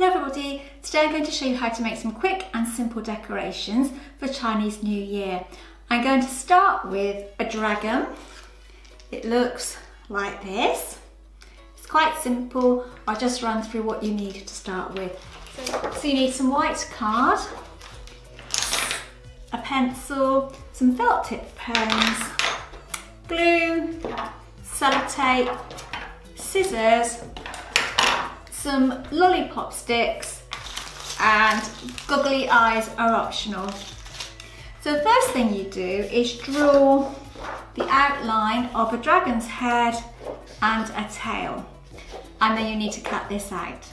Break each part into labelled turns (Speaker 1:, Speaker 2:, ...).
Speaker 1: Hello everybody, today I'm going to show you how to make some quick and simple decorations for Chinese New Year. I'm going to start with a dragon. It looks like this. It's quite simple. I'll just run through what you need to start with. So you need some white card, a pencil, some felt tip pens, glue, sellotape, scissors, some lollipop sticks, and goggly eyes are optional. So the first thing you do is draw the outline of a dragon's head and a tail, and then you need to cut this out.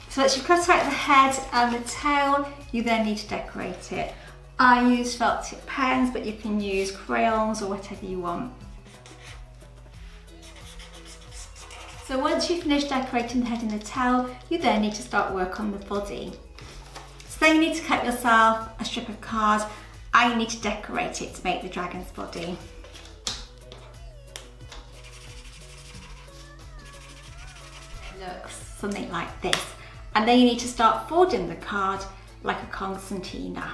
Speaker 1: So once you cut out the head and the tail, you then need to decorate it. I use felt tip pens, but you can use crayons or whatever you want. So once you've finished decorating the head and the tail, you then need to start work on the body. So then you need to cut yourself a strip of card and you need to decorate it to make the dragon's body. It looks something like this. And then you need to start folding the card like a concertina.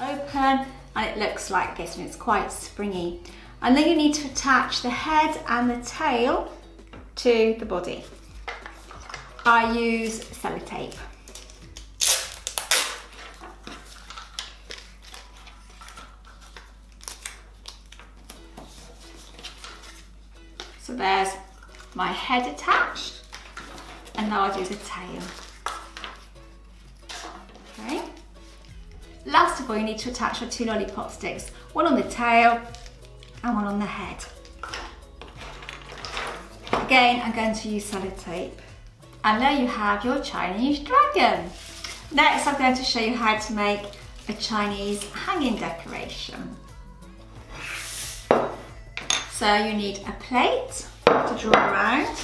Speaker 1: Open, and it looks like this, and it's quite springy. And then you need to attach the head and the tail to the body. I use sellotape. So there's my head attached, and now I'll do the tail. Okay. Last of all, you need to attach your two lollipop sticks, one on the tail and one on the head. Again, I'm going to use sellotape. And there you have your Chinese dragon. Next, I'm going to show you how to make a Chinese hanging decoration. So you need a plate to draw around,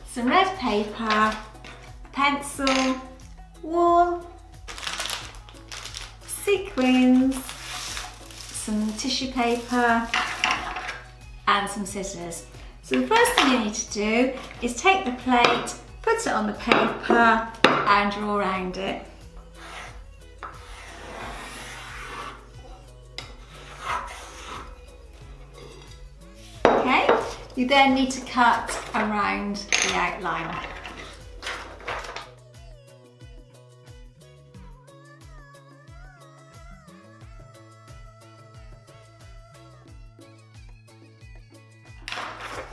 Speaker 1: some red paper, a pencil, wool, sequins, some tissue paper, and some scissors. So the first thing you need to do is take the plate, put it on the paper, and draw around it. Okay, you then need to cut around the outline.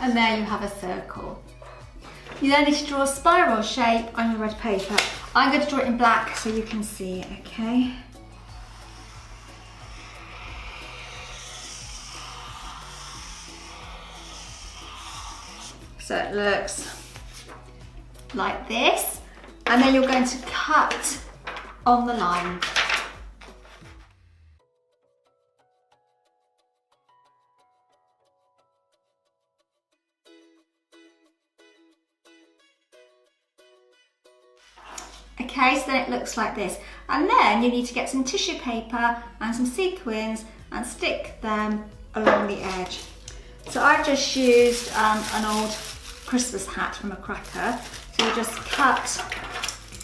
Speaker 1: And there you have a circle. You then need to draw a spiral shape on your red paper. I'm going to draw it in black so you can see it, okay? So it looks like this. And then you're going to cut on the line. Okay, so then it looks like this. And then you need to get some tissue paper and some sequins and stick them along the edge. So I've just used an old Christmas hat from a cracker. So you just cut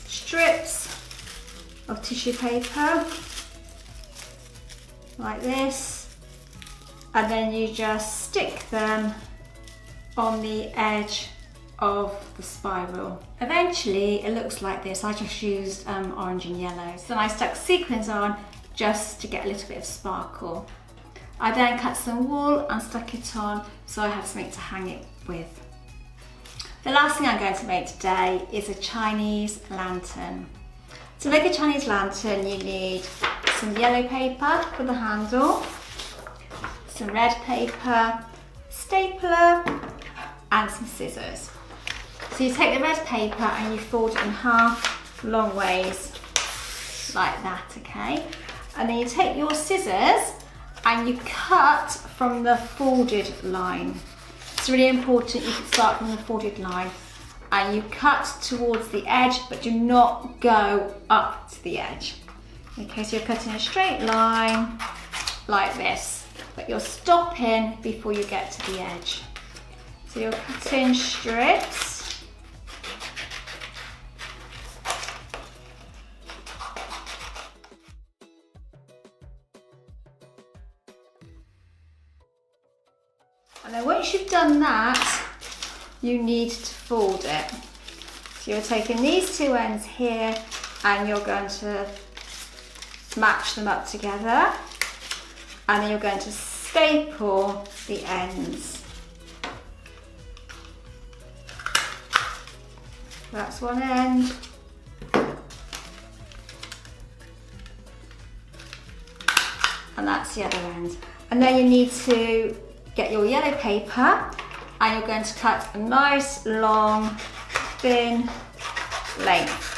Speaker 1: strips of tissue paper like this, and then you just stick them on the edge of the spiral. Eventually it looks like this. I just used orange and yellow. So I stuck sequins on just to get a little bit of sparkle. I then cut some wool and stuck it on so I have something to hang it with. The last thing I'm going to make today is a Chinese lantern. To make a Chinese lantern you need some yellow paper for the handle, some red paper, stapler, and some scissors. So you take the red paper and you fold it in half long ways like that, okay? And then you take your scissors and you cut from the folded line. It's really important you can start from the folded line and you cut towards the edge, but do not go up to the edge. Okay, so you're cutting a straight line like this, but you're stopping before you get to the edge. So you're cutting strips. And then once you've done that, you need to fold it. So you're taking these two ends here and you're going to match them up together, and then you're going to staple the ends. That's one end. And that's the other end. And then you need to get your yellow paper and you're going to cut a nice long thin length.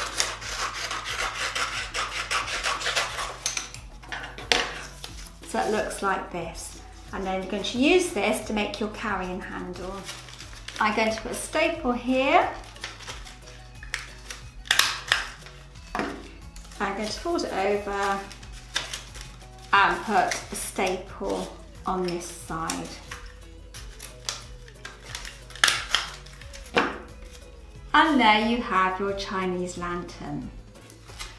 Speaker 1: So it looks like this. And then you're going to use this to make your carrying handle. I'm going to put a staple here. I'm going to fold it over and put a staple on this side. And there you have your Chinese lantern.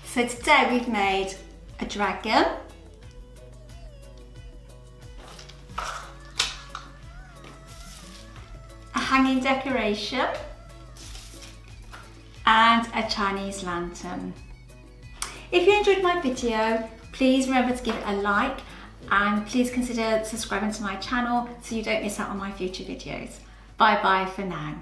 Speaker 1: So today we've made a dragon, a hanging decoration, and a Chinese lantern. If you enjoyed my video, please remember to give it a like and please consider subscribing to my channel so you don't miss out on my future videos. Bye bye for now.